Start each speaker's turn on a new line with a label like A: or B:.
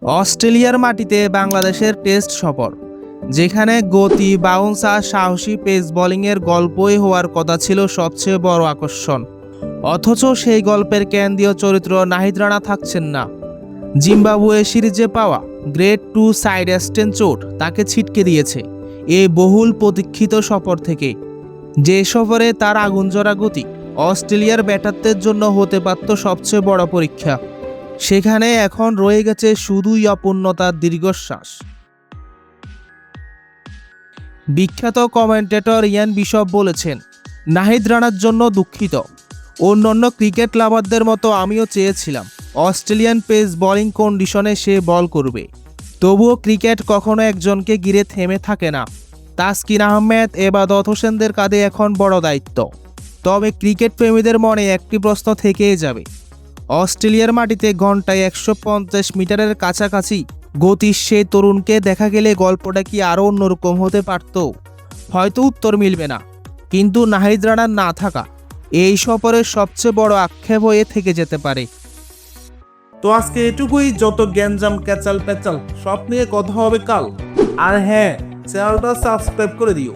A: অস্ট্রেলিয়ার মাটিতে বাংলাদেশের টেস্ট সফর, যেখানে গতি, বাউন্স আর সাহসী পেস বোলিংয়ের গল্পই হওয়ার কথা ছিল সবচেয়ে বড় আকর্ষণ। অথচ সেই গল্পের কেন্দ্রীয় চরিত্র নাহিদ রানা থাকছেন না। জিম্বাবুয়ে সিরিজে পাওয়া গ্রেড 2 সাইড স্টেন চোট তাকে ছিটকে দিয়েছে এই বহুল প্রতীক্ষিত সফর থেকে। যে সফরে তার আগুনজোড়া গতি অস্ট্রেলিয়ার ব্যাটারদের জন্য হতে পারত সবচেয়ে বড় পরীক্ষা, সেখানে এখন রয়ে গেছে শুধুই অপূর্ণতার দীর্ঘশ্বাস। বিখ্যাত কমেন্টেটর ইয়ান বিশপ বলেছেন, নাহিদ রানার জন্য দুঃখিত। অন্যান্য ক্রিকেট লাভারদের মতো আমিও চেয়েছিলাম অস্ট্রেলিয়ান পেস বোলিং কন্ডিশনে সে বল করবে। তবুও ক্রিকেট কখনো একজনকে ঘিরে থেমে থাকে না। তাসকিন আহমেদ, এবাদত হোসেনদের কাঁধে এখন বড় দায়িত্ব। তবে ক্রিকেট প্রেমীদের মনে একটি প্রশ্ন থেকেই যাবে, অস্ট্রেলিয়ার মাটিতে ঘন্টায় 150 মিটারের কাছাকাছি গতির সেই তরুণকে দেখা গেলে গল্পটা কি আরও অন্যরকম হতে পারত? হয়তো উত্তর মিলবে না, কিন্তু নাহিদ রানার না থাকা এই সফরের সবচেয়ে বড় আক্ষেপ হয়ে থেকে যেতে পারে।
B: তো আজকে এটুকুই, যত গ্যাঞ্জাম ক্যাচাল প্যাচাল সব নিয়ে কথা হবে কাল। আর হ্যাঁ, চ্যানেলটা সাবস্ক্রাইব করে দিও।